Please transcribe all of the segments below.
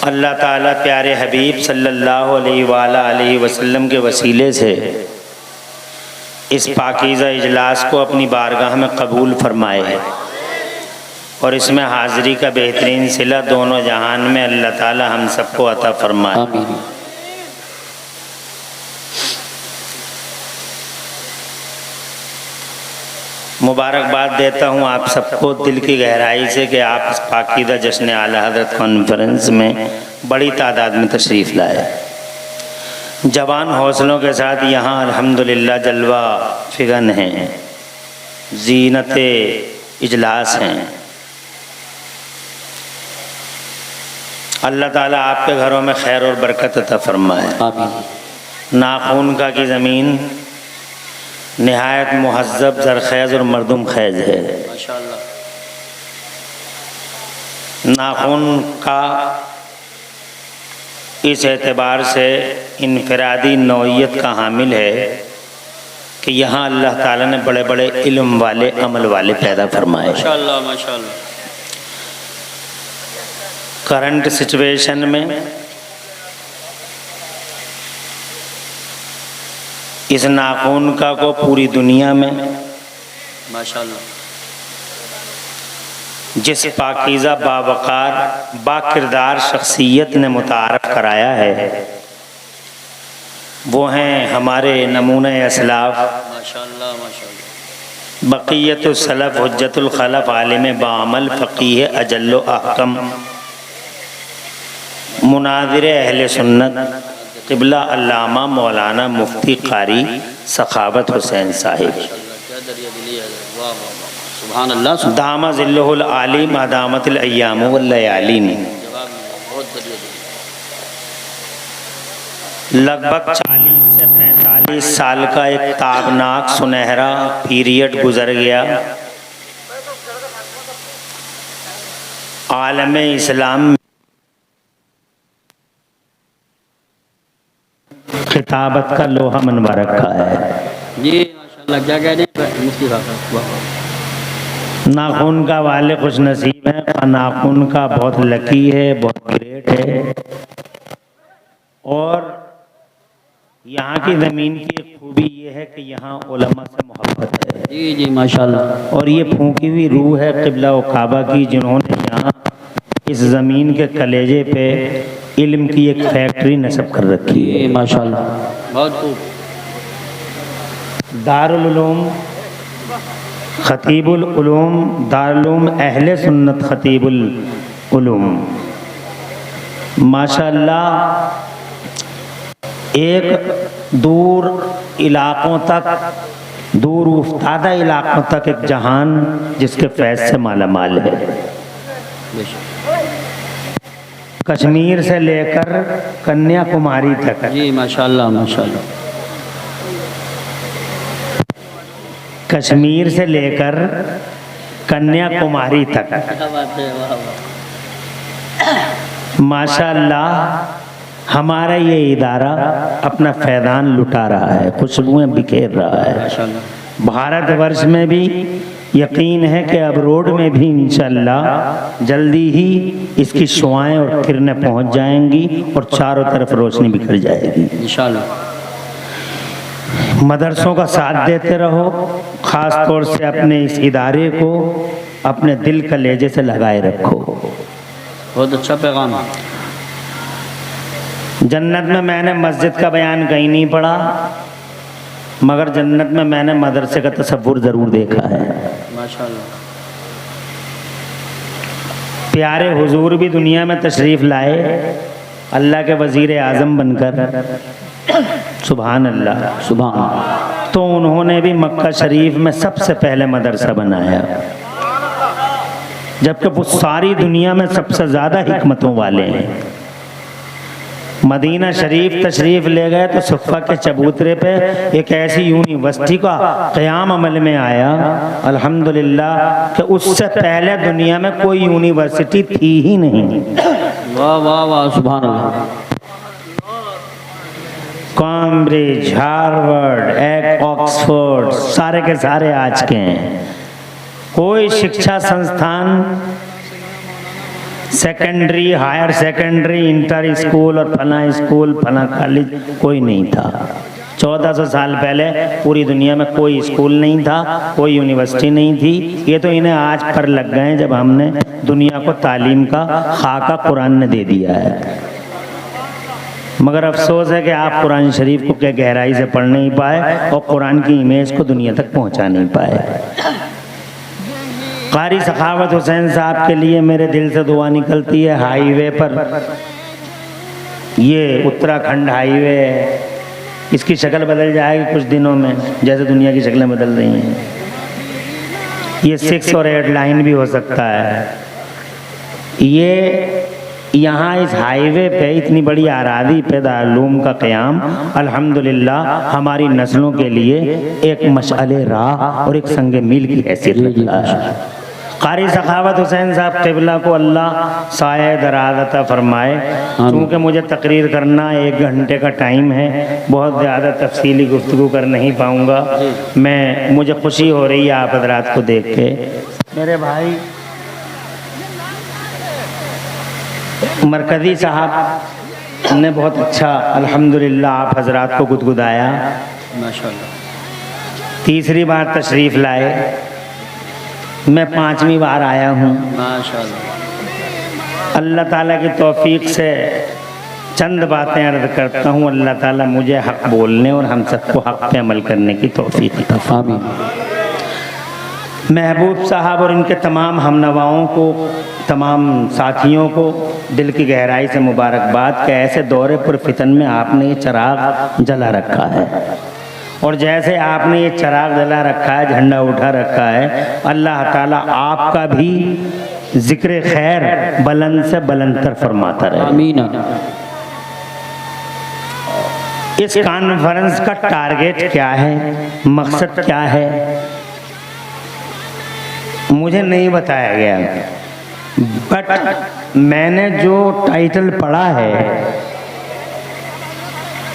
अल्लाह ताला प्यारे हबीब सल्लल्लाहु अलैहि वसल्लम के वसीले से इस पाकीज़ा इजलास को अपनी बारगाह में कबूल फरमाए और इसमें हाज़िरी का बेहतरीन सिला दोनों जहान में अल्लाह ताला हम सबको अता फरमाए। मुबारकबाद देता हूँ आप सबको दिल की गहराई से कि आप इस पाकीज़ा जश्न आला हज़रत कॉन्फ्रेंस में बड़ी तादाद में तशरीफ़ लाए। जवान हौसलों के साथ यहाँ अल्हम्दुलिल्लाह जलवा फिगन हैं, ज़ीनत इजलास हैं। अल्लाह ताला आपके घरों में खैर और बरकत अता फरमाए। नाखून का की ज़मीन निहायत मुहज़्ज़ब ज़रख़ैज़ और मरदुम ख़ैज़ है। माशाअल्लाह। नाखून का इस एतबार से इनफरादी नौइयत का हामिल है कि यहाँ अल्लाह ताला ने बड़े बड़े इल्म वाले अमल वाले पैदा फरमाए। माशाअल्लाह माशाअल्लाह। करंट सिचुएशन में इस नाखून का को पूरी दुनिया में माशाअल्लाह जिस पाकीज़ा बावकार बाकिरदार शख्सियत ने मुतारफ़ कराया है वो हैं हमारे नमूने असलाफ माशाअल्लाह माशाअल्लाह। बक़ियतुल सलफ़ हुज्जतुल खलफ़ आलिम बाअमल फ़क़ीह अजल्लो अहकम मुनाज़िर अहले सुन्नत क़िबला अल्लामा मौलाना मुफ्ती कारी सखावत हुसैन साहिब दामा ज़िल्लुहुल आली मादामतिल अय्याम वल लयालीन। लगभग 40 से 45 साल का एक ताबनाक सुनहरा पीरियड गुजर गया। आलम इस्लाम खिताबत का लोहा मनवा रखा है। जी माशाअल्लाह। क्या कह रहे हैं मुफ्ती साहब? नाखून का वाले खुश नसीब है और नाखून का बहुत लकी है, बहुत ग्रेट है। और यहाँ की ज़मीन की एक खूबी ये है कि यहाँ उलमा से मोहब्बत है। जी जी माशाअल्लाह। और ये फूंकी हुई रूह है क़िबला व काबा की, जिन्होंने यहाँ इस ज़मीन के कलेजे पे इल्म की एक फैक्ट्री नस्ब कर रखी है। माशाअल्लाह बहुत खूब। दारुल उलूम खतीबुल उलूम दारुल अहले सुन्नत खतीबुल उलूम माशाअल्लाह। एक दूर इलाक़ों तक, दूर उफ्तादा इलाक़ों तक एक जहान जिसके फैज़ से माला माल है। कश्मीर से लेकर कन्याकुमारी तक। जी माशाअल्लाह माशाअल्लाह। कश्मीर से लेकर कन्याकुमारी तक माशाअल्लाह हमारा ये इदारा अपना फैज़ान लुटा रहा है, खुशबुएं बिखेर रहा है। भारतवर्ष में भी यकीन है कि अब रोड में भी इंशाअल्लाह जल्दी ही इसकी शुआएं और किरणें पहुंच जाएंगी और चारों तरफ रोशनी बिखर जाएगी इंशाअल्लाह। मदरसों का साथ देते रहो, ख़ास तौर से अपने इस इदारे को अपने दिल का लेजे से लगाए रखो। बहुत अच्छा पैगाम है। जन्नत में मैंने मस्जिद का बयान कहीं नहीं पढ़ा, मगर जन्नत में मैंने मदरसे का तसव्वुर ज़रूर देखा है। माशाअल्लाह। प्यारे हुजूर भी दुनिया में तशरीफ़ लाए अल्लाह के वज़ीर आज़म बनकर, सुभान अल्लाह सुभान। तो उन्होंने भी मक्का शरीफ में सबसे पहले मदरसा बनाया, जबकि वो सारी दुनिया में सबसे ज़्यादा हिकमतों वाले हैं। मदीना शरीफ तशरीफ़ ले गए तो सुफ़ा के चबूतरे पे एक ऐसी यूनिवर्सिटी का क़याम अमल में आया अल्हम्दुलिल्लाह कि उससे पहले दुनिया में कोई यूनिवर्सिटी थी ही नहीं। वाह वाह वाह सुभान अल्लाह। कैम्ब्रिज, हार्वर्ड, ऑक्सफोर्ड सारे के सारे आज के हैं। कोई शिक्षा संस्थान secondary, higher secondary, inter school और फला स्कूल, फला कॉलेज कोई नहीं था। 1400 साल पहले पूरी दुनिया में कोई स्कूल नहीं था, कोई यूनिवर्सिटी नहीं थी। ये तो इन्हें आज पर लग गए जब हमने दुनिया को तालीम का खाका कुरान ने दे दिया है। मगर अफसोस है कि आप कुरान शरीफ को क्या गहराई से पढ़ नहीं पाए और कुरान की इमेज को दुनिया तक पहुंचा नहीं पाए। कारी सखावत हुसैन साहब के लिए मेरे दिल से दुआ निकलती है। हाईवे पर, ये उत्तराखंड हाईवे है, इसकी शक्ल बदल जाएगी कुछ दिनों में, जैसे दुनिया की शक्लें बदल रही हैं। ये 6 और 8 लाइन भी हो सकता है। ये यहाँ इस हाईवे पे इतनी बड़ी आरादी पे दारूम का क़याम अल्हम्दुलिल्लाह हमारी नस्लों के लिए एक मशअले राह और एक संगे मील की हैसियत रखता है। कारी सखावत हुसैन साहब क़िबला को अल्लाह साये दराज़ अता फरमाए। क्योंकि मुझे तकरीर करना 1 घंटे का टाइम है, बहुत ज़्यादा तफसीली गुफ्तगू कर नहीं पाऊँगा। मुझे खुशी हो रही है आप हज़रात को देख के। मेरे भाई मरकज़ी साहब ने बहुत अच्छा अल्हम्दुलिल्लाह आप हज़रात को गुदगुदाया। माशाअल्लाह। तीसरी बार तशरीफ़ लाए, मैं 5वीं बार आया हूँ। माशाअल्लाह। अल्लाह ताला की तौफीक से चंद बातें अर्ज़ करता हूँ। अल्लाह ताला मुझे हक़ बोलने और हम सबको हक़ पे अमल करने की तौफीक अता फरमाए। महबूब साहब और इनके तमाम हमनवाओं को, तमाम साथियों को दिल की गहराई से मुबारकबाद कि ऐसे दौरे पर फितन में आपने ये चिराग जला रखा है। और जैसे आपने ये चिराग जला रखा है, झंडा उठा रखा है, अल्लाह ताला आपका भी जिक्र खैर बुलंद से बुलंदतर फरमाता रहे। आमीन। इस कॉन्फ्रेंस का टारगेट क्या है, मकसद क्या है, मुझे नहीं बताया गया। बट मैंने जो टाइटल पढ़ा है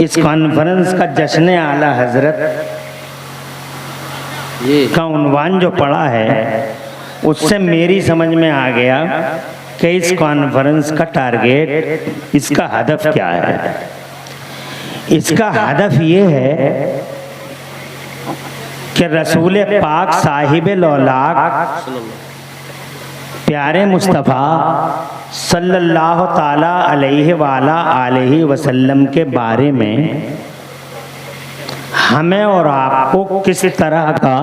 इस कॉन्फ्रेंस का, जश्न आला हजरत का उन्वान जो पढ़ा है, उससे मेरी समझ में आ गया कि इस कॉन्फ्रेंस का टारगेट, इसका हदफ क्या है। इसका हदफ ये है कि रसूल पाक साहिब लौलाक प्यारे मुस्तफ़ा सल्लल्लाहु ताला अलैहि वाला आलिहि वसल्लम के बारे में हमें और आपको किस तरह का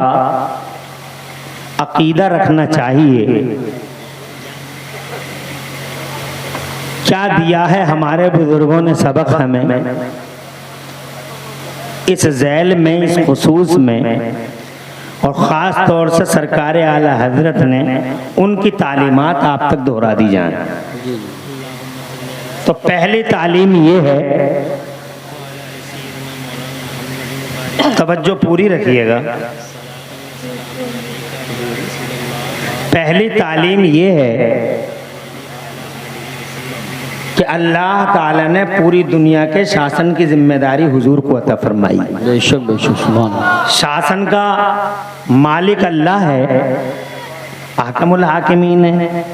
अकीदा रखना चाहिए, क्या दिया है हमारे बुजुर्गों ने सबक हमें, इस झैल में, इस खुसूस में, और ख़ास तौर से सरकार आला हजरत ने उनकी तालीमात आप तक दोहरा दी जाए। तो पहली तालीम ये है, तवज्जो पूरी रखिएगा। पहली तालीम ये है कि अल्लाह ताला ने पूरी दुनिया के शासन की जिम्मेदारी हुजूर को अता फरमाई। बेशक बेशक, सुभान अल्लाह। शासन का मालिक अल्लाह है, हाकिमुल हाकिमीन है,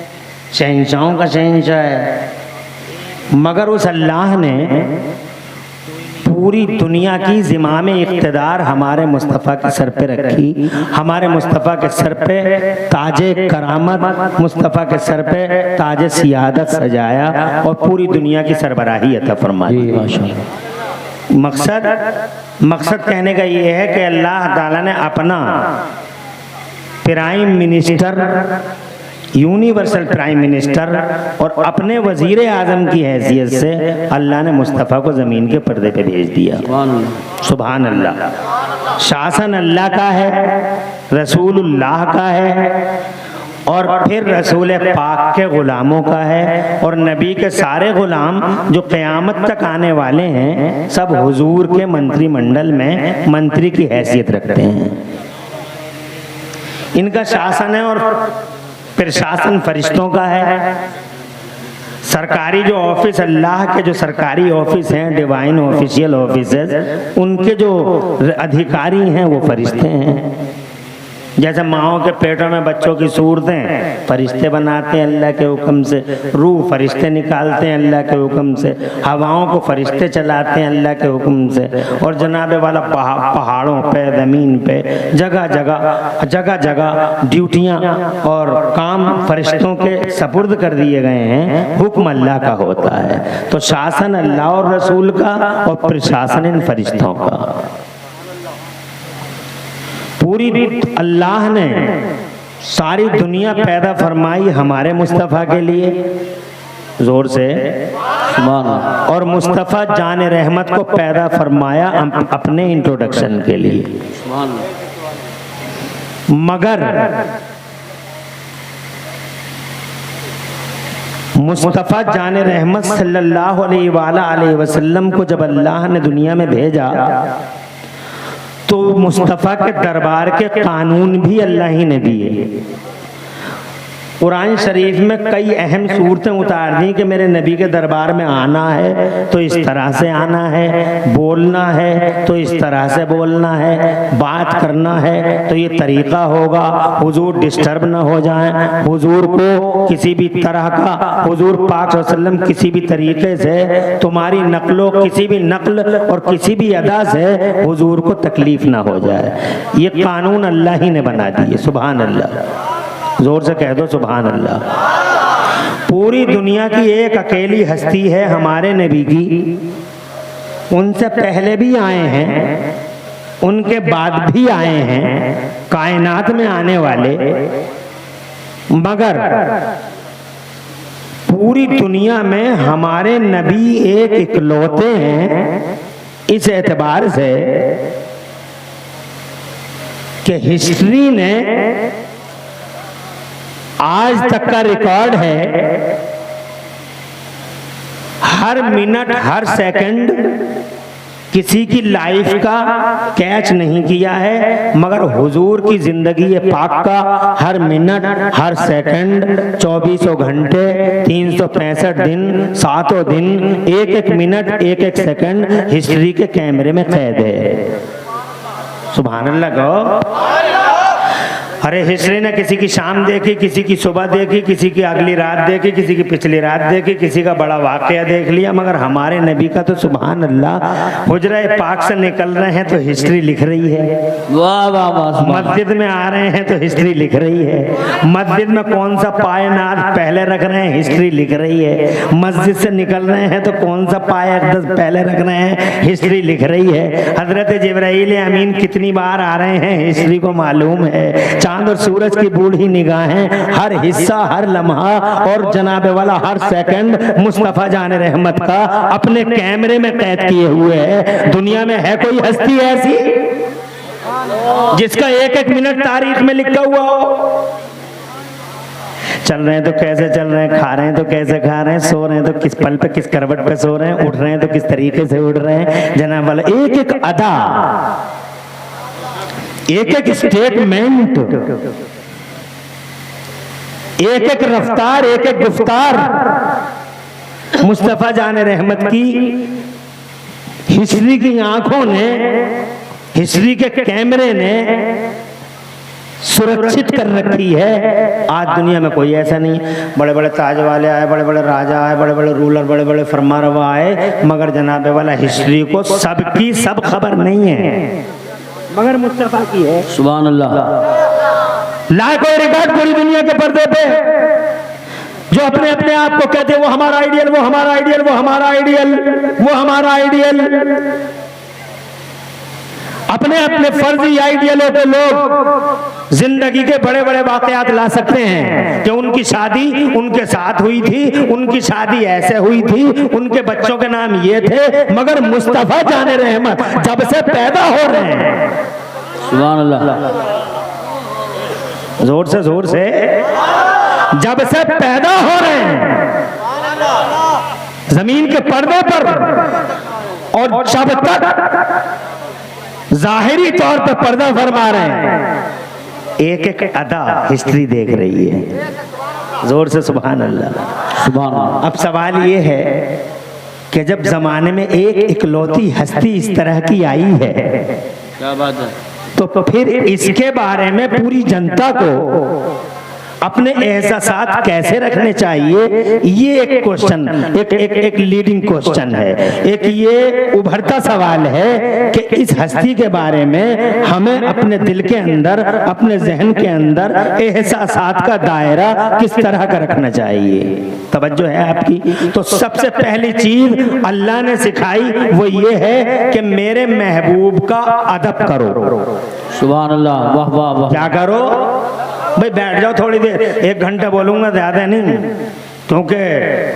शहंशाहों का शहंशाह है। मगर उस अल्लाह ने पूरी दुनिया की ज़िमाम इक़्तिदार हमारे मुस्तफ़ा के सर पे रखी। हमारे मुस्तफ़ा के सर पे ताजे करामत, मुस्तफ़ा के सर पे ताजे सियादत सजाया और पूरी दुनिया की सरबराही अता फरमाई। मकसद कहने का ये है कि अल्लाह ताला ने अपना prime minister, universal prime minister और अपने वजीर आज़म की हैसियत से अल्लाह ने मुस्तफ़ा को ज़मीन के पर्दे पे भेज दिया। सुभान अल्लाह। शासन अल्लाह का है, रसूलुल्लाह का है, और फिर रसूल पाक के ग़ुलामों का है। और नबी के सारे ग़ुलाम जो क़यामत तक आने वाले हैं, सब हुजूर के मंत्रिमंडल में मंत्री की हैसियत रखते हैं। इनका शासन है। और फिर शासन फरिश्तों का है। सरकारी जो ऑफिस, अल्लाह के जो सरकारी ऑफिस हैं, डिवाइन ऑफिशियल ऑफिसेस, उनके जो अधिकारी हैं वो फरिश्ते हैं। जैसे माओ के पेटों में बच्चों की सूरतें फरिश्ते बनाते हैं अल्लाह के हुक्म से, रूह फरिश्ते निकालते हैं अल्लाह के हुक्म से, हवाओं को फरिश्ते चलाते हैं अल्लाह के हुक्म से, और जनाबे वाला पहाड़ों पे, ज़मीन पे, जगह जगह ड्यूटियाँ और काम फरिश्तों के सपुर्द कर दिए गए हैं। हुक्म अल्लाह का होता है, तो शासन अल्लाह और रसूल का और प्रशासन इन फरिश्तों का। पूरी अल्लाह ने सारी दुनिया पैदा फरमाई हमारे मुस्तफ़ा के लिए, जोर से, और मुस्तफ़ा जान रहमत को पैदा फरमाया अपने इंट्रोडक्शन के लिए। मगर मुस्तफ़ा जान रहमत सल्लल्लाहु अलैहि वसल्लम को जब अल्लाह ने दुनिया में भेजा तो मुस्तफ़ा के दरबार के कानून भी अल्लाह ही ने दिए। कुरान शरीफ में कई अहम सूरतें उतार दी कि मेरे नबी के दरबार में आना है तो इस तरह से आना है, बोलना है तो इस तरह से बोलना है, बात करना है तो ये तरीका होगा, हुजूर डिस्टर्ब ना हो जाएं, हुजूर को किसी भी तरह का, हुजूर पाक वसल्लम किसी भी तरीके से तुम्हारी नकलो, किसी भी नकल और किसी भी अदा से हुजूर को तकलीफ ना हो जाए। ये कानून अल्लाह ही ने बना दिए। सुभान अल्लाह, जोर से कह दो सुभान अल्लाह। पूरी दुनिया की एक अकेली हस्ती है हमारे नबी की, उनसे पहले भी आए हैं, उनके बाद भी आए हैं, कायनात में आने वाले, मगर पूरी दुनिया में हमारे नबी एक इकलौते हैं इस एतबार से कि हिस्ट्री ने आज तक का रिकॉर्ड है, हर मिनट हर सेकंड किसी की लाइफ का कैच नहीं किया है, मगर हुजूर की जिंदगी पाक का हर मिनट हर सेकंड 24 घंटे 365 दिन 7 दिन एक एक मिनट एक एक सेकंड हिस्ट्री के कैमरे में कैद है। सुभान अल्लाह कहो। अरे हिस्ट्री ने किसी की शाम देखी, किसी की सुबह देखी, किसी की अगली रात देखी, किसी की पिछली रात देखी, किसी का बड़ा वाकया देख लिया, मगर हमारे नबी का तो सुभान अल्लाह हुजरा पाक से निकल रहे हैं तो हिस्ट्री लिख रही है। वाह वाह वाह। मस्जिद में आ रहे हैं तो हिस्ट्री लिख रही है। मस्जिद में कौन सा पायनाद पहले रख रहे हैं, हिस्ट्री लिख रही है। मस्जिद से निकल रहे हैं तो कौन सा पाया पहले रख रहे हैं, हिस्ट्री लिख रही है। हजरत जिब्राइल अमीन कितनी बार आ रहे हैं, हिस्ट्री को मालूम है। चांद और सूरज की बूढ़ी निगाहें, हर हिस्सा हर लम्हा और जनाबे वाला हर सेकंड मुस्तफा जान रहमत का अपने कैमरे में कैद किए हुए है। दुनिया में है कोई हस्ती ऐसी जिसका एक एक मिनट तारीख में लिखा हुआ हो? चल रहे हैं तो कैसे चल रहे हैं, खा रहे हैं तो कैसे खा रहे हैं, सो रहे हैं तो किस पल पे किस करवट पे सो रहे हैं, उठ रहे हैं तो किस तरीके से उठ रहे हैं, जनाब वाला एक एक अदा, एक एक स्टेटमेंट, एक एक रफ्तार, एक एक गुफ्तार मुस्तफा जान रहमत की हिस्ट्री की आंखों ने, हिस्ट्री के कैमरे ने सुरक्षित कर रखी है। आज दुनिया में कोई ऐसा नहीं। बड़े बड़े ताज वाले आए, बड़े बड़े राजा आए, बड़े बड़े रूलर, बड़े बड़े फरमारवा आए, मगर जनाबे वाला हिस्ट्री को सबकी सब खबर नहीं है, मगर मुस्तफा की है। सुभान अल्लाह। लाखों रिकॉर्ड पूरी दुनिया के पर्दे पे जो अपने अपने आप को कहते हैं वो हमारा आइडियल, वो हमारा आइडियल, वो हमारा आइडियल, वो हमारा आइडियल, अपने अपने फर्जी आइडियलों पे लोग जिंदगी के बड़े बड़े वाकयात ला सकते हैं कि उनकी शादी उनके साथ हुई थी, उनकी शादी ऐसे हुई थी, उनके बच्चों के नाम ये थे, मगर मुस्तफा जाने रहमत जब से पैदा हो रहे हैं, सुभान अल्लाह, जोर से जब से पैदा हो रहे हैं जमीन के पर्दे पर, और जब तक जाहिरी तौर पर पर्दा फरमा रहे हैं, एक एक अदा हिस्ट्री देख रही है। जोर से सुभान अल्लाह, सुभान अल्लाह। अब सवाल ये है कि जब जमाने में एक इकलौती हस्ती इस तरह की आई है, क्या बात है, तो फिर इसके बारे में पूरी जनता को अपने एहसासात कैसे रखने चाहिए, ये एक क्वेश्चन, एक लीडिंग क्वेश्चन है, एक ये उभरता सवाल है कि इस हस्ती के बारे में हमें अपने दिल के अंदर, अपने जहन के अंदर एहसासात का दायरा किस तरह का रखना चाहिए। तवज्जो है आपकी। तो सबसे पहली चीज अल्लाह ने सिखाई वो ये है कि मेरे महबूब का अदब करो। सुभान अल्लाह, वाह वाह वाह। क्या करो भाई, बैठ जाओ थोड़ी देर, 1 घंटा बोलूंगा, ज्यादा नहीं, क्योंकि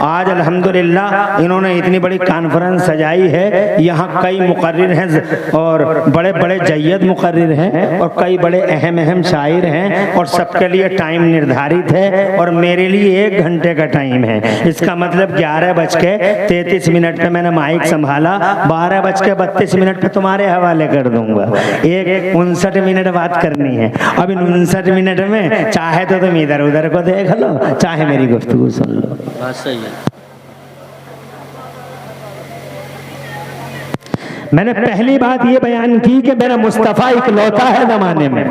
आज अल्हम्दुलिल्लाह इन्होंने इतनी बड़ी कॉन्फ्रेंस सजाई है। यहाँ कई मुकर्रिर हैं और बड़े बड़े जय्यद मुकर्रिर हैं और कई बड़े अहम शायर हैं और सबके लिए टाइम निर्धारित है और मेरे लिए 1 घंटे का टाइम है। इसका मतलब 11:33 पे मैंने माइक संभाला, 12:32 पे तुम्हारे हवाले कर दूंगा। 59 मिनट बात करनी है। अब इन 59 मिनट में चाहे तो तुम इधर उधर को देख लो, चाहे मेरी गुफ्तगू सुन लो। बात सही है। मैंने पहली बात ये बयान की कि मेरा मुस्तफ़ा इकलौता है ज़माने में।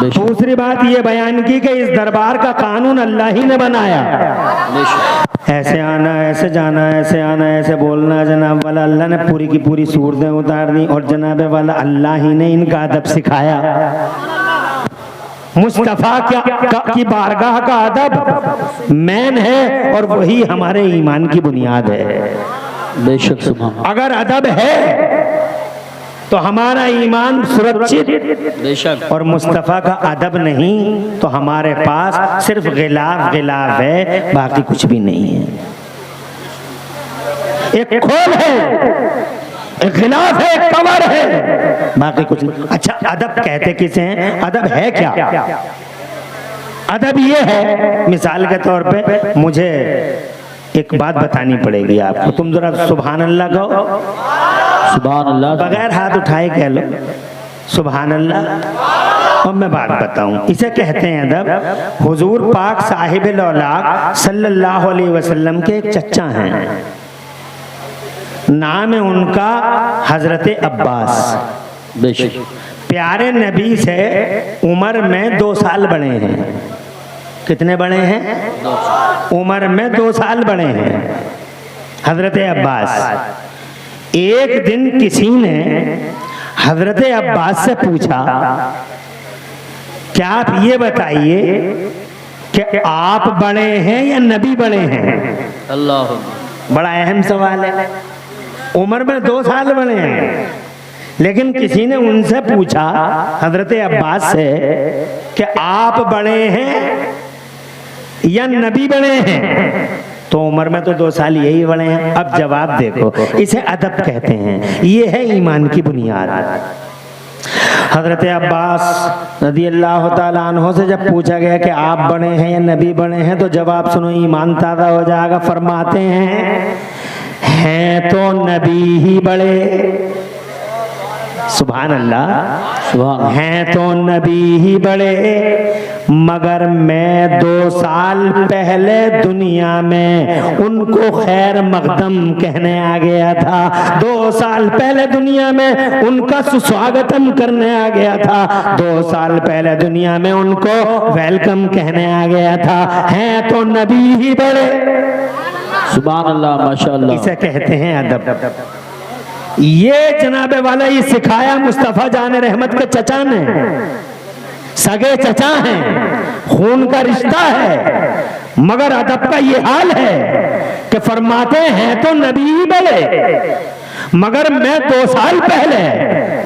दूसरी बात ये बयान की कि इस दरबार का कानून अल्लाह ही ने बनाया। ऐसे आना, ऐसे जाना, ऐसे आना, ऐसे बोलना, जनाब वाला अल्लाह ने पूरी की पूरी सूरतें उतार दी और जनाब वाला अल्लाह ही ने इनका अदब सिखाया। मुस्तफ़ा की बारगाह का अदब मैन है और वही हमारे ईमान की बुनियाद है। बेशक सुभान। अगर अदब है तो हमारा ईमान सुरक्षित, बेशक। और मुस्तफ़ा का अदब नहीं तो हमारे पास सिर्फ गिलाफ है, बाकी कुछ भी नहीं है। एक खोल है, एक गिलाफ है, एक कवर है, बाकी कुछ नहीं। अच्छा, अदब कहते किसे हैं? अदब है क्या? अदब ये है, मिसाल के तौर पे मुझे एक बात बतानी पड़ेगी आपको। तुम जरा सुभान अल्लाह कहो। सुभान अल्लाह। बगैर हाथ उठाए कह लो सुभान अल्लाह। और मैं बात बताऊं, इसे कहते हैं अदब। हुजूर पाक साहिब औलाद सल्लल्लाहु अलैहि वसल्लम के एक चचा हैं, नाम है उनका हजरत अब्बास। बेशक। प्यारे नबी से उम्र में 2 साल बड़े हैं। कितने बड़े हैं? उम्र में 2 साल बड़े हैं हजरत अब्बास। एक दिन किसी ने हजरत अब्बास से पूछा, क्या आप ये बताइए कि आप बड़े हैं या नबी बड़े हैं? अल्लाह। बड़ा अहम सवाल है। उम्र में 2 साल बड़े हैं, लेकिन किसी ने उनसे पूछा हजरत अब्बास से कि आप बड़े हैं या नबी बड़े हैं? तो उम्र में तो 2 साल यही बड़े हैं। अब जवाब देखो, इसे अदब कहते हैं। ये है ईमान की बुनियाद। हजरत अब्बास रज़ी अल्लाह ताला अन्हो से जब पूछा गया कि आप बड़े हैं या नबी बड़े हैं, तो जवाब सुनो, ईमान ताज़ा हो जाएगा। फरमाते हैं तो नबी ही बड़े। सुभान अल्लाह। सुभान। हैं तो नबी ही बड़े, मगर मैं 2 साल पहले दुनिया में उनको खैर मकदम कहने आ गया था। 2 साल पहले दुनिया में उनका सुस्वागतम करने आ गया था। 2 साल पहले दुनिया में उनको वेलकम कहने आ गया था। हैं तो नबी ही बड़े। सुभान अल्लाह, माशाअल्लाह। इसे कहते हैं अदब। ये जनाबे वाला ये सिखाया मुस्तफ़ा जान रहमत के चचा ने। सगे चचा हैं, खून का रिश्ता है, मगर अदब का ये हाल है कि फरमाते हैं तो नबी बड़े, मगर मैं 2 साल पहले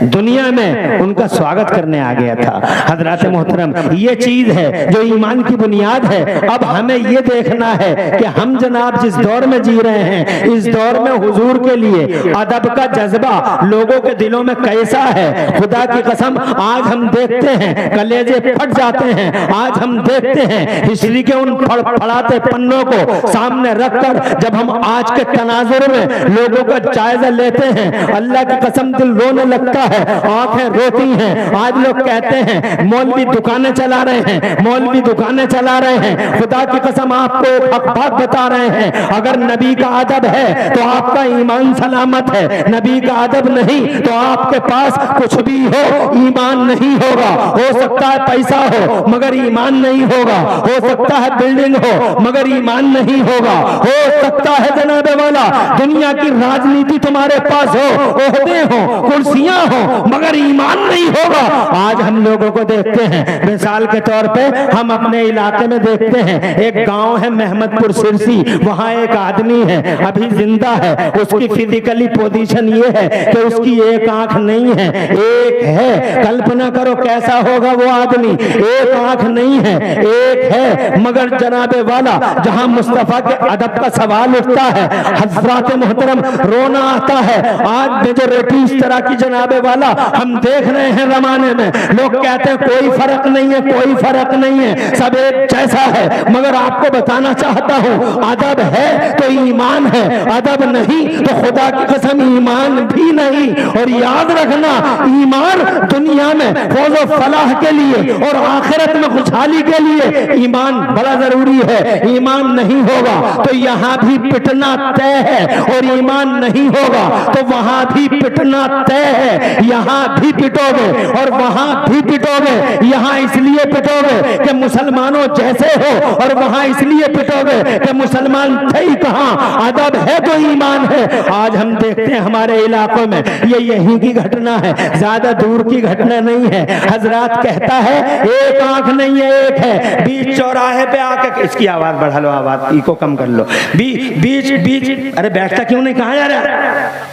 दुनिया में उनका स्वागत करने आ गया था। हजरात मोहतरम, ये चीज है जो ईमान की बुनियाद है। अब हमें ये देखना है कि हम जनाब जिस दौर में जी रहे हैं, इस दौर में हुजूर के लिए अदब का जज्बा लोगों के दिलों में कैसा है। खुदा की कसम, आज हम देखते हैं कलेजे फट जाते हैं। आज हम देखते हैं हिस्ट्री के उन फड़फड़ाते पन्नों को सामने रखकर जब हम आज के तनाजुर में लोगों का जायजा लेते हैं, अल्लाह की कसम दिल रोने लगता है, आंखें रोती हैं। आज लोग कहते हैं मौलवी दुकानें चला रहे हैं, मौलवी दुकानें चला रहे हैं। खुदा की कसम आपको एक हक बात बता रहे हैं, अगर नबी का अदब है तो आपका ईमान सलामत है, नबी का अदब नहीं तो आपके पास कुछ भी हो ईमान नहीं होगा। हो सकता है पैसा हो मगर ईमान नहीं होगा, हो सकता है बिल्डिंग हो मगर ईमान नहीं होगा, हो सकता है जनाबे वाला दुनिया की राजनीति तुम्हारे पास हो, ओहदे हो, कुर्सियां हो मगर ईमान नहीं होगा। आज हम लोगों को देखते हैं, मिसाल के तौर पे हम अपने इलाके में देखते हैं, एक गांव है महमदपुर सिरसी, वहां एक आदमी है अभी जिंदा है, उसकी फिजिकली पोजीशन ये है कि उसकी एक आंख नहीं है, एक है। कल्पना करो कैसा होगा वो आदमी, एक आंख नहीं है, एक है। मगर जनाबे वाला जहां मुस्तफा के अदब का सवाल उठता है, हज़रात मोहतरम रोना आता है। आज मेजोरिटी इस तरह की जनाबे वाला हम देख रहे हैं जमाने में, लोग कहते हैं कोई फर्क नहीं है, कोई फर्क नहीं है, सब एक जैसा है। मगर आपको बताना चाहता हूं, अदब है तो ईमान है, अदब नहीं तो खुदा की कसम ईमान भी नहीं। और याद रखना, ईमान दुनिया में फौज फलाह के लिए और आखिरत में खुशहाली के लिए ईमान बड़ा जरूरी है। ईमान नहीं होगा तो यहाँ भी पिटना तय है, और ईमान नहीं होगा तो वहां भी पिटना तय है। यहाँ भी पिटोगे और वहां भी पिटोगे। यहाँ इसलिए पिटोगे कि मुसलमानों जैसे हो, और वहां इसलिए पिटोगे कि मुसलमान थे ही कहां, अदब है तो ईमान है। आज हम देखते हैं हमारे इलाकों में ये यहीं की घटना है, ज्यादा दूर की घटना नहीं है। हजरत कहता है एक आंख नहीं है, एक है। बीच चौराहे पे आके, इसकी आवाज बढ़ा लो, आवाज इको कम कर लो। बीच बीच, अरे बैठता क्यों नहीं, कहां जा रहा है?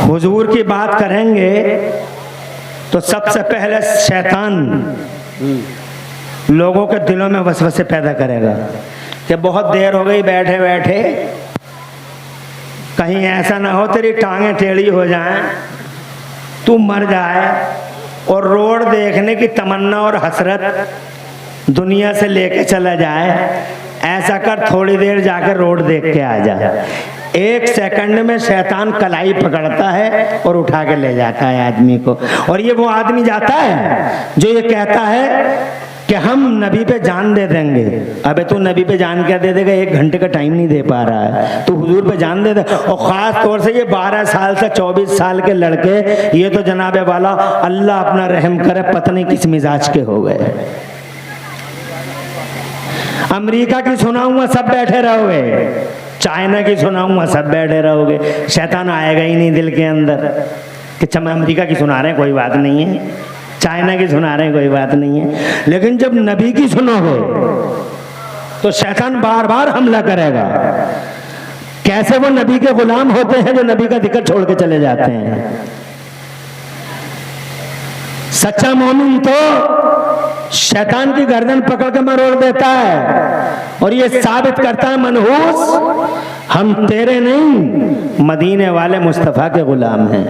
हुजूर की बात करेंगे तो सबसे पहले शैतान लोगों के दिलों में वसवसे पैदा करेगा कि बहुत देर हो गई बैठे बैठे, कहीं ऐसा ना हो तेरी टांगें टेढ़ी हो जाएं, तू मर जाए और रोड देखने की तमन्ना और हसरत दुनिया से लेके चला जाए। ऐसा कर, थोड़ी देर जाकर रोड देख के आ जा। एक सेकंड में शैतान कलाई पकड़ता है और उठा के ले जाता है आदमी को। और ये वो आदमी जाता है जो ये कहता है कि हम नबी पे जान दे देंगे। अबे तू नबी पे जान क्या दे देगा, 1 घंटे का टाइम नहीं दे पा रहा है, तू हुजूर पे जान दे दे। और खास तौर से ये 12 साल से 24 साल के लड़के, ये तो जनाबे वाला अल्लाह अपना रहम करे पत्नी किस मिजाज के हो गए। अमेरिका की सुनाऊंगा सब बैठे रहोगे, चाइना की सुनाऊंगा सब बैठे रहोगे, शैतान आएगा ही नहीं दिल के अंदर कि चम अमेरिका की सुना रहे हैं कोई बात नहीं है, चाइना की सुना रहे हैं कोई बात नहीं है। लेकिन जब नबी की सुनोगे तो शैतान बार बार हमला करेगा। कैसे वो नबी के गुलाम होते हैं जो नबी का जिक्र छोड़ के चले जाते हैं। सच्चा मोमिन तो शैतान की गर्दन पकड़ के मरोड़ देता है और ये साबित करता है मनहूस हम तेरे नहीं मदीने वाले मुस्तफा के गुलाम हैं।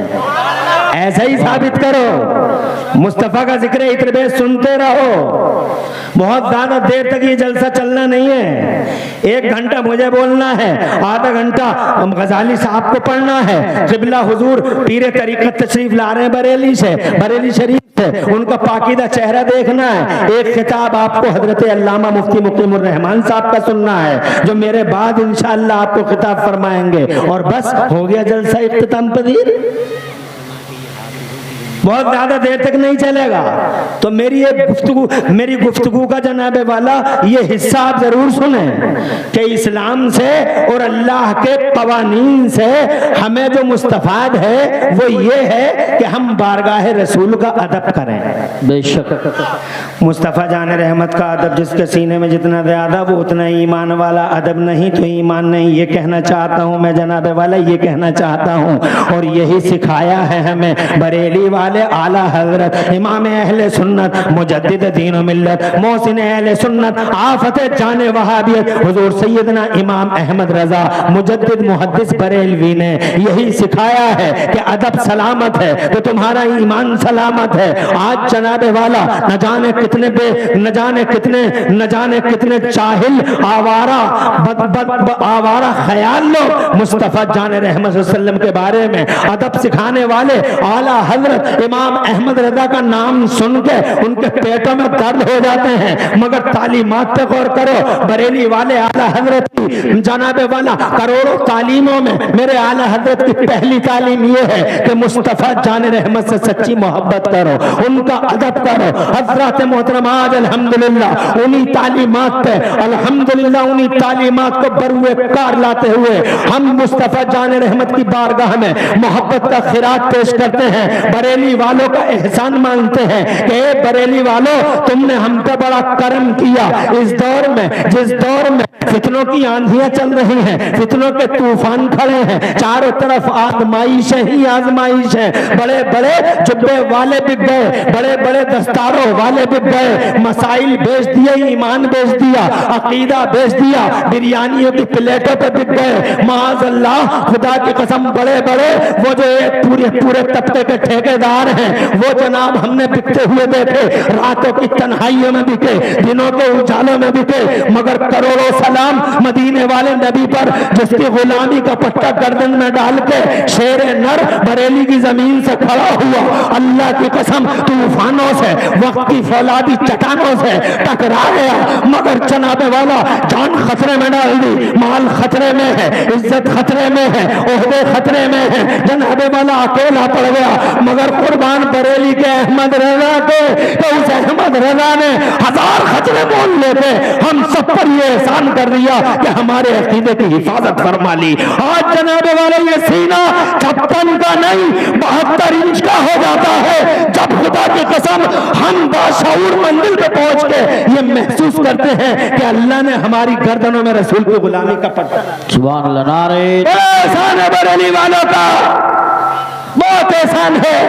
ऐसा ही साबित करो, मुस्तफा का जिक्र इत्र बेस सुनते रहो। बहुत ज्यादा देर तक ये जलसा चलना नहीं है, 1 घंटा मुझे बोलना है, आधा घंटा गजाली साहब को पढ़ना है। क़िबला हुजूर पीरे तरीक़त तशरीफ ला रहे हैं बरेली से, बरेली शरीफ से, उनका पाकीदा चेहरा देखना है। एक खिताब आपको हजरत अल्लामा मुफ्ती मुकीमुर रहमान साहब का सुनना है जो मेरे बाद इंशाअल्लाह आपको खिताब फरमाएंगे। और बस हो गया जलसा इख्तिताम पजीर, बहुत ज्यादा देर तक नहीं चलेगा। तो मेरी गुफ्तगू का जनाबे वाला ये हिस्सा आप जरूर सुने कि इस्लाम से और अल्लाह के कवानीन से हमें जो मुस्तफाद है वो ये है कि हम बारगाह रसूल का अदब करें। बेशक मुस्तफ़ा जान रहमत का अदब जिसके सीने में जितना ज्यादा वो उतना ईमान वाला अदब नहीं तो ईमान नहीं। ये कहना चाहता हूँ मैं जनाबे वाला, ये कहना चाहता हूँ। और यही सिखाया है हमें बरेली वाले आला हजरत इमाम अहले सुन्नत मुजद्दिद दीन मिल्लत मोहसिन अहले सुन्नत आफत जाने वहाबियत हुजूर सैयदना इमाम अहमद रजा मुजद्दिद मुहद्दिस बरेलवी ने यही सिखाया है कि अदब सलामत है तो तुम्हारा ईमान सलामत है। आज जनाबे वाला न जाने कितने जाहिल आवारा ख्याल लोग मुस्तफा जान रहमत सल्लम के बारे में अदब सिखाने वाले आला हजरत इमाम अहमद रजा का नाम सुन के उनके पेटों में दर्द हो जाते हैं, मगर तालीमात पे गौर करो। बरेली वाले आला हजरत की जनाबे वाला करोड़ों तालीमों में मेरे आला हजरत की पहली तालीम ये है कि मुस्तफा जान रहमत से सच्ची मोहब्बत करो, उनका अदब करो। हजरत मोहतरमा आज अल्हम्दुलिल्लाह उन्हीं तालीमात पे अल्हम्दुलिल्लाह उन्हीं तालीमात को बरुए कार लाते हुए हम मुस्तफा जान रहमत की बारगाह में मोहब्बत का खिरात पेश करते हैं। बरेली वालों का एहसान मानते हैं कि बरेली वालों तुमने हम पे बड़ा करम किया। इस दौर में जिस दौर में फितनों की आंधियां चल रही हैं, फितनों के तूफान खड़े हैं, चारों तरफ आजमाइश ही आजमाइश है। बड़े बड़े जुब्बे वाले बिक गए, बड़े बड़े दस्तारों वाले बिक गए, मसाइल बेच दिए, ईमान बेच दिया, अकीदा बेच दिया, बिरयानियों की प्लेटों पे बिक गए। माअज़ल्लाह खुदा की कसम बड़े बड़े वो जो पूरे पूरे तबके के ठेकेदार हैं वो जनाब हमने बिकते हुए देखे, रातों की तन्हाइयों में बिके, दिनों के उजालों में बिके, मगर करोड़ों सलाम मदीने वाले नबी पर जिसकी गुलामी का पट्टा गर्दन में डाल के शेरे नर बरेली की जमीन से खड़ा हुआ, अल्लाह की कसम तूफानों से वक्त की फौलादी चट्टानों से टकरा गया, मगर जनाबे वाला जान खतरे में डाल दी, माल खतरे में है, इज्जत खतरे में है, ओहदे खतरे में है, जनाबे वाला अकेला पड़ गया, मगर कुर्बान बरेली के अहमद रजा के तो उस अहमद रजा ने 1000 खतरे बोल लेते हम सब पर ये एहसान कर दिया कि हमारे अकीदे की हिफाजत फरमा ली। आज जनाबे वाले ये सीना 56 का नहीं 72 इंच का हो जाता है जब खुदा की कसम हम बाशऊर मंजिल पे पहुंच के ये महसूस करते हैं कि अल्लाह ने हमारी गर्दनों में रसूल की गुलामी का पट्टा सुभान अल्लाह, नारे एहसान है बरेली वालों का, बहुत एहसान है।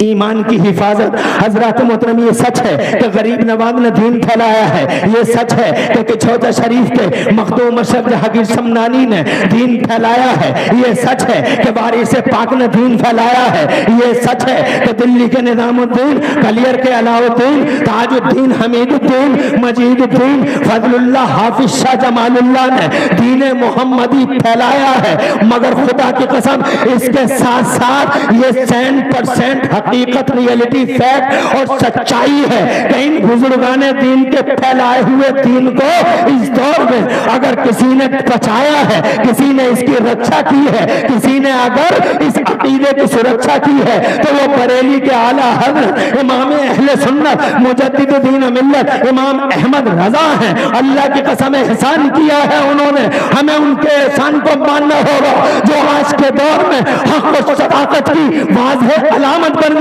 ईमान की हिफाजत हजरत मोहतरम ये सच है कि गरीब नवाज ने दीन फैलाया है, ये सच है कि किछौजा शरीफ के मखदूम अशरफ जहांगीर शमनानी ने दीन फैलाया है, ये सच है कि वारिस पाक ने दीन फैलाया है, ये सच है कि दिल्ली के निजामुद्दीन, कलियर के अलाउद्दीन, ताजुद्दीन, हमीदुद्दीन, मजीदुद्दीन, फजलुल्लाह, हाफिज शाह जमालुल्लाह ने दीन मोहम्मदी फैलाया है, मगर खुदा की कसम इसके साथ साथ ये 100% हकीकत, रियलिटी, फैक्ट और सच्चाई है कि इन बुजुर्गाने दीन के फैलाए हुए दीन को इस दौर में अगर किसी ने बचाया है, किसी ने इसकी रक्षा की है, किसी ने अगर इस अकीदे की सुरक्षा की है तो वो बरेली के आला हज़रत इमाम अहले सुन्नत मुजद्दिद दीन मिल्लत इमाम अहमद रजा हैं। अल्लाह की कसम एहसान किया है उन्होंने, हमें उनके एहसान को मानना होगा जो आज के दौर में हक और सदाकत की वाज़ेह अलामत बन गए।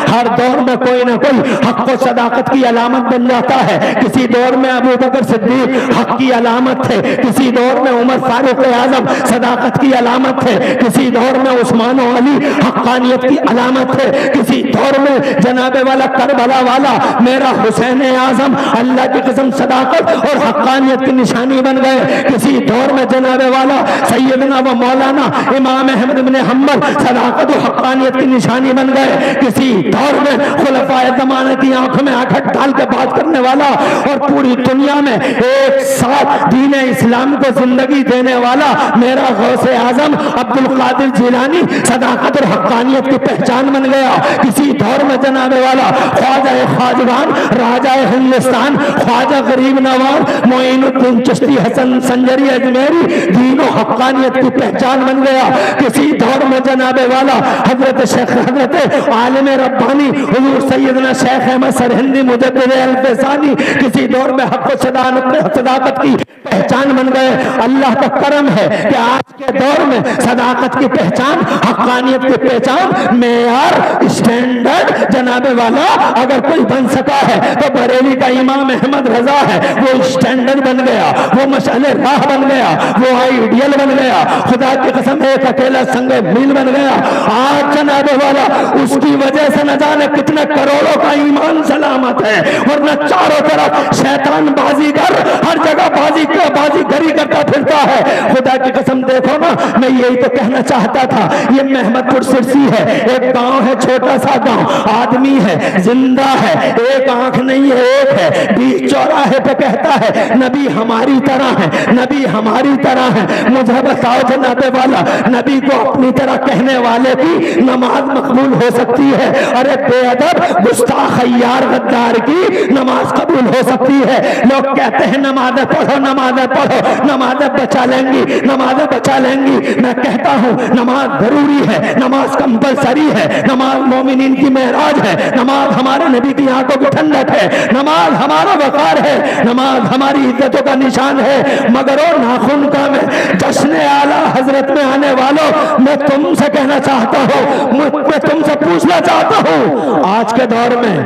हर दौर में कोई ना कोई हक और सदाकत की अलामत बन जाता है। किसी दौर में अबू बकर सिद्दीक हक की अलामत थे, किसी दौर में उमर फारूक आजम सदाकत की अलामत थे, किसी दौर में उस्मान और अली हक्कानियत की अलामत थे, किसी दौर में जनाबे वाला करबला वाला मेरा हुसैन आजम अल्लाह की कसम सदाकत और हक्कानियत की निशानी बन गए, किसी दौर में जनाबे वाला सैयदना व मौलाना इमाम अहमद बिन हम्बल सदाकत और हक्कानियत की निशानी बन गए, किसी दौर में खुलफाए ज़माने की आंखों में आंखें डाल के बात करने वाला और पूरी दुनिया में एक साथ दीन इस्लाम को जिंदगी देने वाला मेरा गौसे आजम अब्दुल कादिर जिलानी सदाकत और हक्कानियत की पहचान बन गया। किसी दौर में जनाबे वाला ख्वाजा ख्वाजगान राजा हिंदुस्तान ख्वाजा गरीब नवाज मोइनुद्दीन चिश्ती हसन संजरी अजमेरी दीन और हक्कानियत की पहचान बन गया। किसी दौर में जनाबे वाला हजरत शेख हजरत आलिम रब्बानी हुजूर सैयदना शेख अहमद सरहिंदी मुजद्दिद अल-फैसानी किसी दौर में हक सदाकत की पहचान बन गए। अल्लाह का करम है कि आज के दौर में सदाकत की पहचान, हक्कानियत की पहचान, मेयार, स्टैंडर्ड जनाबे वाला अगर कोई बन सका है तो बरेली का इमाम अहमद रजा है। वो स्टैंडर्ड बन गया, वो मशाले राह बन गया, वो आइडियल बन गया, खुदा की कसम एक अकेला संगे मील बन गया। आज जनाबे वाला उसकी वजह से न जाने कितने करोड़ों का ईमान सलामत है, वरना चारों तरफ शैतान बाजीगर हर जगह बाजीगरी करता फिरता है। खुदा की कसम देखो ना, मैं यही तो कहना चाहता था। ये महमदपुर सिरसी है, एक गांव है, छोटा सा गांव, आदमी है, जिंदा है, एक आंख नहीं है, एक है, बीच चौराहे पे कहता है नबी हमारी तरह है, नबी हमारी तरह है। मुझे बताओ जनाबे वाला, नबी को अपनी तरह कहने वाले की नमाज मकबूल हो सकती है? अरे बेअदब, गुस्ताख, यार, गद्दार की नमाज कबूल हो सकती है। लोग कहते हैं नमाज़ें पढ़ो, नमाज़ें पढ़ो, नमाज़ें बचा लेंगी, नमाज़ें बचा लेंगी। मैं कहता हूं नमाज जरूरी है, नमाज कंपलसरी है, नमाज मोमिनीन की मेराज है, नमाज हमारे नबी की आंखों की ठंडक है, नमाज हमारा वकार है, नमाज हमारी इज्जतों का निशान है। मगर ओ नाखून का मैं जश्न आला हजरत में आने वालों, मैं तुमसे कहना चाहता हूं, मैं तुमसे पूछना चाहता हूं, आज के दौर में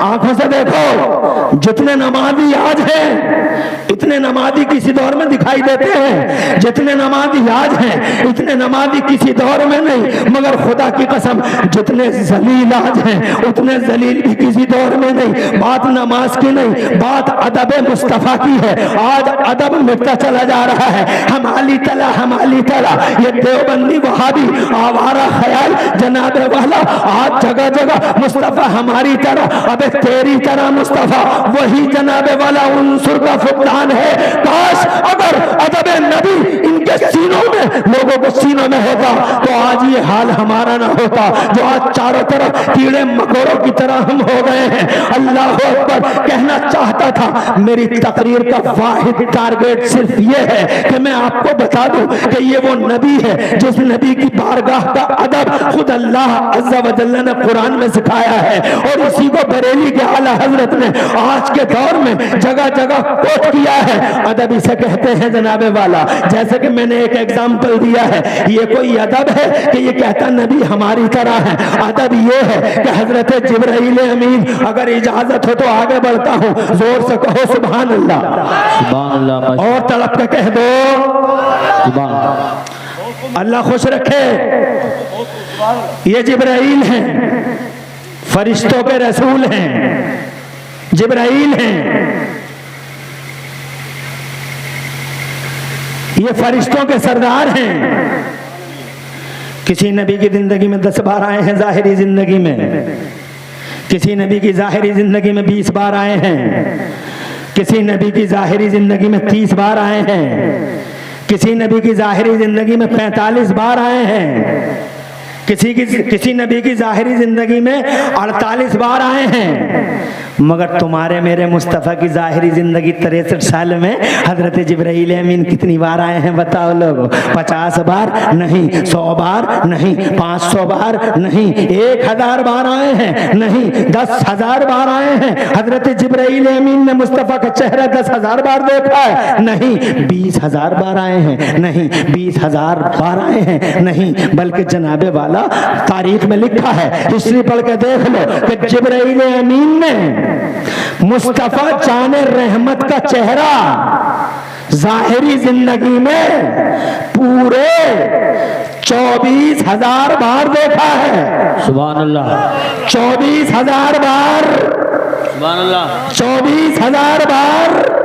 आंखों से देखो, जितने नमाजी आज हैं इतने नमाजी किसी दौर में दिखाई देते हैं, जितने नमाजी आज हैं इतने नमाजी किसी दौर में नहीं। मगर खुदा की कसम, जितने जलील आज हैं उतने जलील भी किसी दौर में नहीं। बात नमाज की नहीं, बात अदब मुस्तफा की है। आज अदब मिटता चला जा रहा है। हमाली तला ये देवबंदी वहाबी आवारा ख्याल जनाबे वाला आज जगह जगह मुस्तफा हमारी तरह, अबे तेरी तरह मुस्तफा वही जनाबे वाला उनसुर का फुकदान है। काश अगर अदब नबी इनके सीनों में, लोगों के सीनों में होता तो आज ये हाल हमारा ना होता, जो आज चारों तरफ कीड़े मकोड़ों की तरह हम हो गए हैं। अल्लाह अकबर। कहना चाहता था, मेरी तकरीर का वाहिद टारगेट सिर्फ ये है कि मैं आपको बता दूं कि ये वो नबी है जिस नबी की बारगाह का अदब खुद अल्लाह अज़्ज़ा व जल्ला ने कुरान में सिखाया है, और इसी को बरेली के आला हजरत ने आज के दौर में जगह जगह कोट किया है। अदब इसे कहते हैं जनाबे वाला। जैसे कि मैंने एक एग्जाम्पल दिया है, ये कोई अदब है कि ये कहता नबी हमारी तरह है? अदब ये है कि हजरत जिब्राइल अमीन, अगर इजाजत हो तो आगे बढ़ता हूँ, जोर से कहो सुभान अल्लाह, सुभान अल्लाह, और तड़प के कह दो सुभान। अल्लाह खुश रखे। ये जिब्राइल हैं, फरिश्तों के रसूल हैं, जिब्राइल हैं, ये फरिश्तों के सरदार हैं। किसी नबी की जिंदगी में 10 बार आए हैं, जाहिरी जिंदगी में किसी नबी की जाहिरी जिंदगी में 20 बार आए हैं, किसी नबी की जाहिरी जिंदगी में 30 बार आए हैं, किसी नबी की जाहिरी जिंदगी में 45 बार आए हैं, किसी नबी की जाहिरी जिंदगी में 48 बार आए हैं। मगर तुम्हारे मेरे मुस्तफ़ा की जाहिरी जिंदगी 63 साल में हजरत जिब्राइल अमीन कितनी बार आए हैं बताओ लोगों? 50 बार नहीं, 100 बार नहीं, 500 बार नहीं, 1000 बार आए हैं नहीं, 10,000 बार आए हैं। हजरत जिब्राइल अमीन ने मुस्तफ़ा का चेहरा 10,000 बार देखा है नहीं, 20,000 बार आए हैं नहीं, 20,000 बार आए हैं नहीं, बल्कि जनाबे वाला तारीख में लिखा है, हिस्ट्री पढ़ के देख लो कि जिब्राइल अमीन ने मुस्तफा जाने रहमत का चेहरा जाहिरी जिंदगी में पूरे 24,000 बार देखा है। सुभान अल्लाह, 24,000 बार, सुभान अल्लाह, 24,000 बार।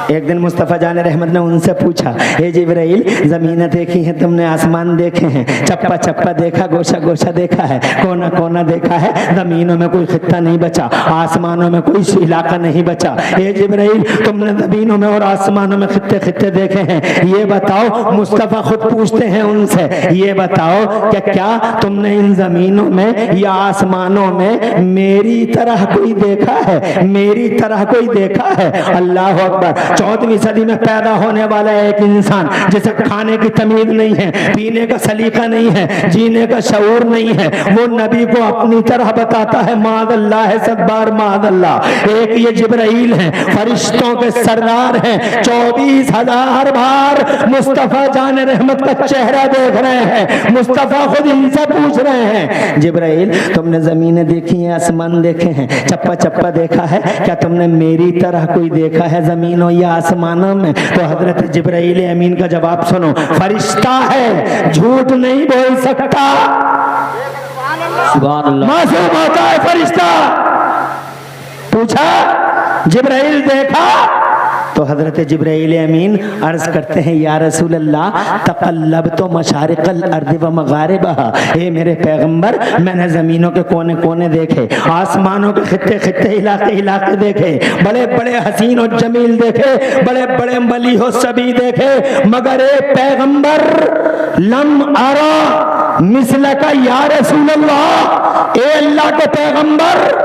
एक दिन मुस्तफ़ा जान रहमत ने उनसे पूछा, हे जिब्राइल, जमीनें देखी हैं तुमने, आसमान देखे हैं, चप्पा चप्पा देखा, गोशा गोशा देखा है, कोना कोना देखा है, जमीनों में कोई खित्ता नहीं बचा, आसमानों में कोई इलाका नहीं बचा। हे जिब्राइल, तुमने जमीनों में और आसमानों में खित्ते खित्ते देखे हैं, ये बताओ, मुस्तफ़ा खुद पूछते हैं उनसे, ये बताओ कि क्या तुमने इन जमीनों में या आसमानों में मेरी तरह कोई देखा है? मेरी तरह कोई देखा है? अल्लाह अकबर। 14वीं सदी में पैदा होने वाला एक इंसान जिसे खाने की तमीज नहीं है, पीने का सलीका नहीं है, जीने का शऊर नहीं है, वो नबी को अपनी तरह बताता है मादअल्लाह है, सदबार मादअल्लाह। एक ये जिब्राइल हैं, फरिश्तों के सरदार हैं, 24,000 बार मुस्तफ़ा जान रहमत का चेहरा देख रहे हैं। मुस्तफ़ा खुद इनसे पूछ रहे हैं, जिब्राइल, तुमने जमीनें देखी हैं, आसमान देखे हैं, चप्पा चप्पा देखा है, क्या तुमने मेरी तरह कोई देखा है जमीनों या आसमानों में? तो हजरत जिब्राइल अमीन का जवाब सुनो, फरिश्ता है, झूठ नहीं बोल सकता, सुभान अल्लाह, मासूम होता है फरिश्ता। पूछा जिब्राइल देखा तो हजरत जिब्राइल अमीन अर्ज करते हैं, या रसूल अल्लाह तक़ल्लब तो मशारिक़ल अर्द व मग़ारिबहा, ए मेरे पैगंबर मैंने ज़मीनों के कोने कोने देखे, आसमानों के खित्ते खित्ते इलाके इलाके देखे, बड़े बड़े हसीन और जमील देखे, बड़े बड़े मली हो सभी देखे, मगर ए पैगंबर लम अरा मिस्ल का या रसूल अल्लाह, ए अल्लाह के पैगंबर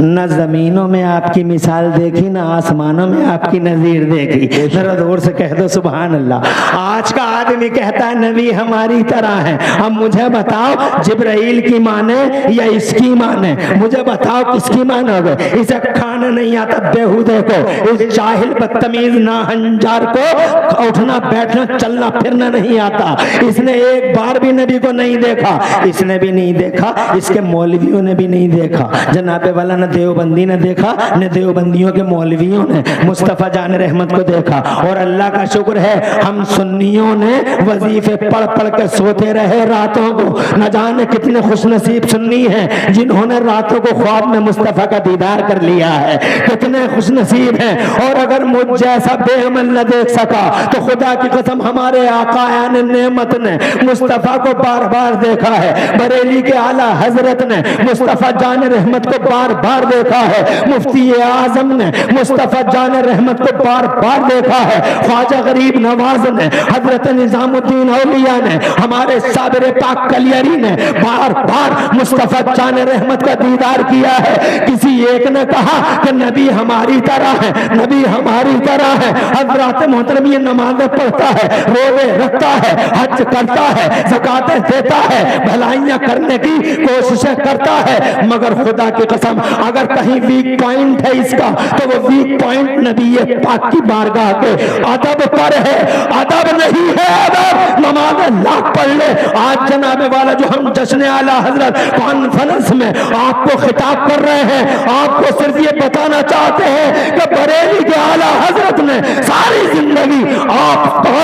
न जमीनों में आपकी मिसाल देखी, न आसमानों में आपकी नजीर देखी। जरा जोर से कह दो सुभान अल्लाह। आज का आदमी कहता है नबी हमारी तरह है। अब मुझे बताओ जिब्राइल की माने या इसकी माने, मुझे बताओ किसकी मानोगे? इसे खाना नहीं आता बेहुदे को, इस जाहिल बदतमीज नाहंजार को उठना बैठना चलना फिरना नहीं आता। इसने एक बार भी नबी को नहीं देखा, इसने भी नहीं देखा, इसके मौलवियों ने भी नहीं देखा, जनाबे वाला न देवबंदी ने देखा, न देवबंदियों के मौलवियों ने मुस्तफा जान रहमत को देखा। और अल्लाह का शुक्र है हम सुन्नियों ने वजीफे पढ़ पढ़ के सोते रहे रातों को। न जाने कितने खुशनसीब सुन्नी हैं जिन्होंने रातों को ख्वाब में मुस्तफा का दीदार कर लिया है, कितने खुशनसीब हैं। और अगर मुझ जैसा बेअमल न देख सका तो खुदा की कसम हमारे आका यानी नेमत ने मुस्तफा को बार बार देखा है। बरेली के आला हजरत ने मुस्तफा जान रहमत को बार बार देखा है। मुफ्ती आजम ने मुस्तफा जान रहमत को बार बार देखा है। ख्वाजा गरीब नवाज ने, हजरत निजामुद्दीन औलिया ने, हमारे साबिर पाक कलियरी ने बार बार मुस्तफा जान रहमत का दीदार किया है। किसी एक ने कहा कि नबी हमारी तरह है, नबी हमारी तरह है। हजरत मोहतरम ये नमाज़ें पढ़ता है, रोज़े रखता है, हज करता है, ज़कातें देता है, भलाइयां करने की कोशिशें करता है, मगर खुदा की कसम अगर कहीं वीक पॉइंट है इसका तो वो वीक पॉइंट नबी पाक की बारगाह के अदब पर है। अदब नहीं है अदब, नमाज लाख पढ़ ले। आज जनाबे वाला जो हम जश्न आला हजरत कॉन्फ्रेंस में आपको खिताब कर रहे हैं, आपको सिर्फ ये बताना चाहते हैं कि बरेली के आला हजरत ने सारी जिंदगी आपको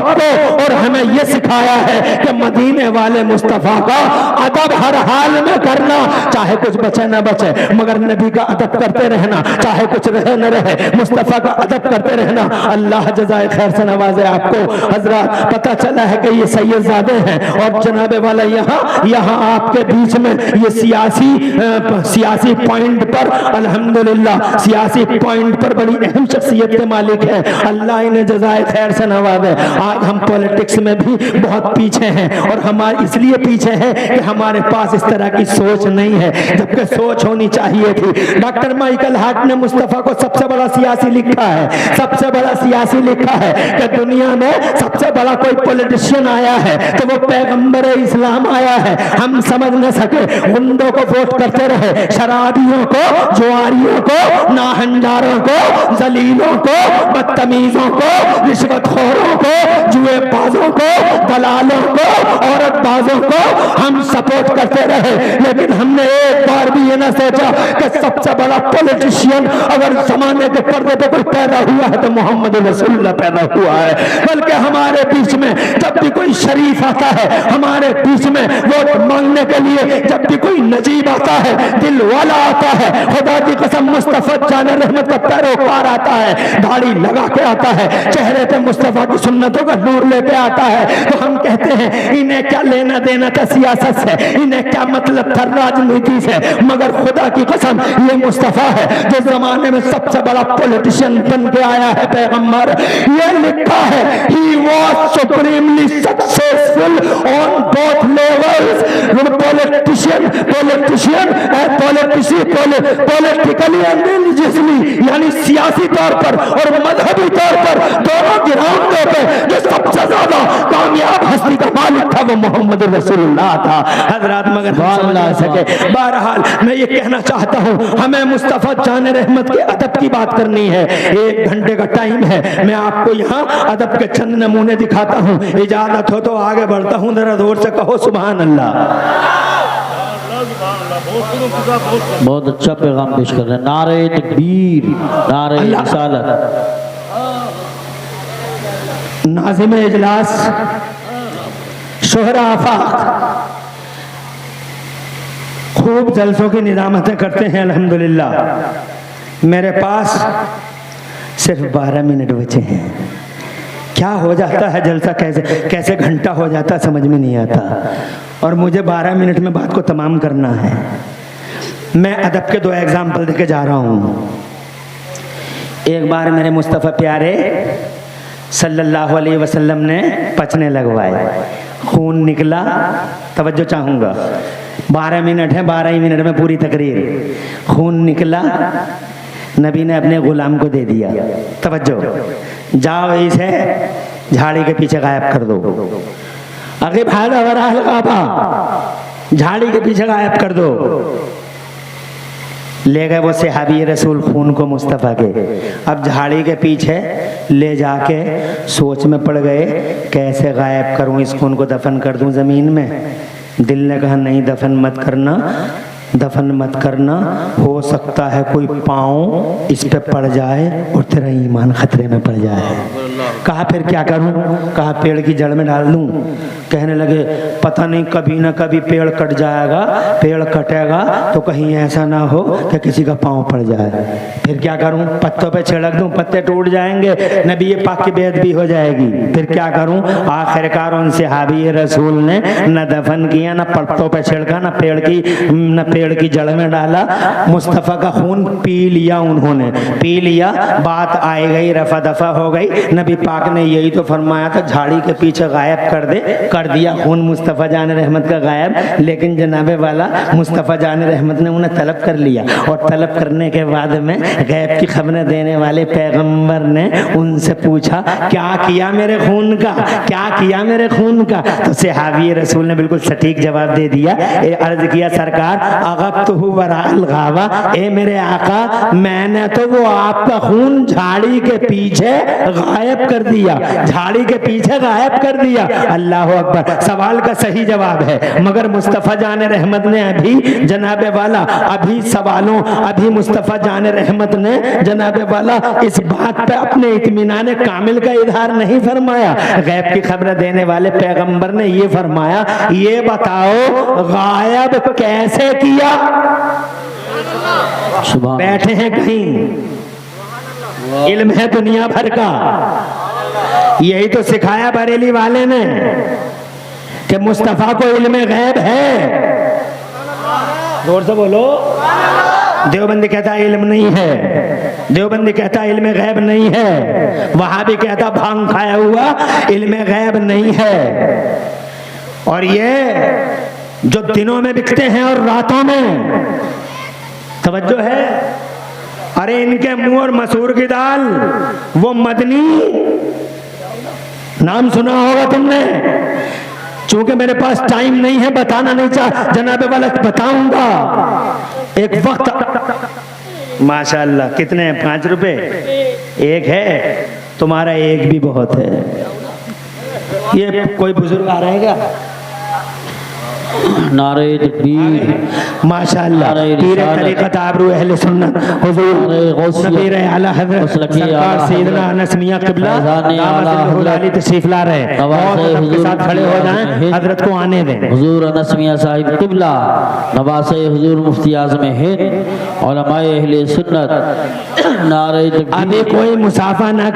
और हमें ये सिखाया है कि मदीने वाले मुस्तफा का अदब हर हाल में करना, चाहे कुछ बचे न बचे मगर नबी का अदब करते रहना, चाहे कुछ रहे न रहे मुस्तफा का अदब करते रहना। अल्लाह जज़ाए खैर से नवाजे आपको। हजरत पता चला है कि ये सैयदजादे हैं और जनाबे वाला यहाँ आपके बीच में ये सियासी पॉइंट पर अल्हम्दुलिल्लाह सियासी पॉइंट पर बड़ी अहम शख्सियत के मालिक है। अल्लाह इन्हें जज़ाए खैर से नवाजे। आज हम पॉलिटिक्स में भी बहुत पीछे हैं और हमारे इसलिए पीछे हैं कि हमारे पास इस तरह की सोच नहीं है, जबकि सोच होनी चाहिए थी। डॉक्टर माइकल हार्ट ने मुस्तफा को सबसे बड़ा सियासी लिखा है, सबसे बड़ा सियासी लिखा है कि दुनिया में सबसे बड़ा कोई पॉलिटिशियन आया है तो वो पैगंबर इस्लाम आया है। हम समझ न सके, गुंडों को वोट करते रहे, शराबियों को, जुआरियों को, नाहंजारों को, जलीलों को, बदतमीजों को, रिश्वतखोरों को, जुएबाजों को, दलालों को, औरतबाजों को हम सपोर्ट करते रहे। लेकिन हमने एक बार भी ये ना सोचा कि सबसे बड़ा पॉलिटिशियन अगर जमाने के पर्दे पे कोई पैदा हुआ है तो मोहम्मद रसूलुल्लाह पैदा हुआ है। बल्कि हमारे बीच में जब भी कोई शरीफ आता है, हमारे बीच में वोट मांगने के लिए जब भी कोई नजीब आता है, दिल वाला आता है, खुदा की कसम मुस्तफा जान रहमत का पैरोकार आता है, दाढ़ी लगा के आता है, चेहरे पे मुस्तफा की सुन्नतों का नूर लेके आता है, तो हम कहते हैं इन्हें क्या लेना देना था सियासत से, इन्हें क्या मतलब था राजनीति से। मगर खुदा की कसम ये मुस्तफा है जो जमाने में सबसे बड़ा पॉलिटिशियन बन के आया है। पैगंबर ये लिखा है he was supremely successful on both levels, politically and religiously, यानी सियासी तौर पर और मजहबी तौर पर दोनों गिरावटों पे जो सबसे ज्यादा कामयाब हस्ती का मालिक था वो मोहम्मद रसूलुल्लाह था। हजरत मगर समझ सके। बहरहाल मैं ये कहना चाहता हूँ हमें मुस्तफा जान रहमत के अदब की बात करनी है। 1 घंटे का टाइम है, मैं आपको यहाँ अदब के चंद नमूने दिखाता हूँ। इजाजत हो तो आगे बढ़ता हूँ, जरा जोर से कहो सुभान अल्लाह। बहुत अच्छा पैगाम पेश कर रहे हैं। नारे तकबीर, नारे रिसालत। नाज़िम इजलास, शोहरा आफाक खूब जलसों की निजामतें करते हैं अल्हम्दुलिल्लाह। मेरे पास सिर्फ 12 मिनट बचे हैं। क्या हो जाता है जलसा, कैसे कैसे घंटा हो जाता समझ में नहीं आता। और मुझे 12 मिनट में बात को तमाम करना है। मैं अदब के 2 एग्जाम्पल देके जा रहा हूँ। एक बार मेरे मुस्तफ़ा प्यारे सल्लल्लाहु अलैहि वसल्लम ने पचने लगवाए, खून निकला। तवज्जो चाहूँगा, 12 मिनट है, 12 ही मिनट में पूरी तकरीर। खून निकला, नबी ने अपने गुलाम को दे दिया। तवज्जो, जाओ इसे झाड़ी के पीछे गायब कर दो। अगे भागा वराह बाबा, झाड़ी के पीछे गायब कर दो। ले गए वो सहाबी रसूल खून को मुस्तफ़ा के। अब झाड़ी के पीछे ले जाके सोच में पड़ गए, कैसे गायब करूं इस खून को, दफन कर दूं ज़मीन में। दिल ने कहा नहीं, दफन मत करना, दफन मत करना, हो सकता है कोई पाँव इस पे पड़ जाए और तेरा ईमान खतरे में पड़ जाए। कहा फिर क्या करूं? कहा पेड़ की जड़ में डाल दूं। कहने लगे पता नहीं कभी ना कभी पेड़ कट जाएगा, पेड़ कटेगा तो कहीं ऐसा ना हो कि किसी का पाँव पड़ जाए। फिर क्या करूं? पत्तों पे छिड़क दूं, पत्ते टूट जाएंगे, नबी ये पाक की बेद भी हो जाएगी। फिर क्या करूं? आखिरकार उन सहाबी रसूल ने न दफन किया, न पत्तों पे छिड़का, न पेड़ की जड़ में डाला। मुस्तफ़ा का खून पी लिया उन्होंने, पी लिया। बात आई गई, रफा दफा हो गई। नबी पाक ने यही तो फरमाया था, झाड़ी के पीछे गायब कर दे। कर दिया खून मुस्तफ़ा जान रहमत का गायब। लेकिन जनाबे वाला मुस्तफ़ा जान रहमत ने उन्हें तलब कर लिया, और तलब करने के बाद में गैब की खबरें देने वाले पैगंबर ने उनसे पूछा क्या किया मेरे खून का, क्या किया मेरे खून का? तो सहाबी रसूल ने बिल्कुल सटीक जवाब दे दिया। अर्ज किया सरकार अगब्तहु वराअल गावा, ए मेरे आका मैंने तो वो आपका खून झाड़ी के पीछे गायब कर दिया, झाड़ी के पीछे गायब कर दिया। अल्लाह अकबर। सवाल का सही जवाब है, मगर मुस्तफ़ा जान रहमत ने अभी जनाबे वाला अभी मुस्तफ़ा जान रहमत ने जनाबे वाला इस बात पे अपने इत्मीनान कामिल का इजहार नहीं फरमाया। गैब की खबर देने वाले पैगंबर ने ये फरमाया, ये बताओ गायब कैसे किया? बैठे हैं कहीं, इल्म है दुनिया भर का। यही तो सिखाया बरेली वाले ने कि मुस्तफ़ा को इल्म गैब है। जोर से बोलो। देवबंदी कहता है इल्म नहीं है, देवबंदी कहता है इल्म गैब नहीं है, वहाबी कहता भांग खाया हुआ इल्म गैब नहीं है। और ये जो दिनों में बिकते हैं और रातों में, तवज्जो है। अरे इनके मुंह और मसूर की दाल, वो मदनी नाम सुना होगा तुमने। चूंकि मेरे पास टाइम नहीं है, बताना नहीं चाह जनाबे वाला, बताऊंगा। एक वक्त माशाल्लाह कितने 5 रुपए एक है, तुम्हारा एक भी बहुत है। ये कोई बुजुर्ग आ रहे हैं क्या? नारे तकबीर माशाअल्लाह। पीर तरीक़त आबरू अहले सुन्नत हुजूर नबी आला हज़रत सरकार सैयदना अनस मियां क़िबला दामत तशरीफ ला रहे हैं, और सबके साथ खड़े हो जाएं, हजरत को आने दें। हुजूर अनस मियां साहिब क़िबला, नवासे हुजूर मुफ्ती आज़म हिंद, उलमाए अहले सुन्नत, नारे तकबीर। अभी कोई मुसाफा ना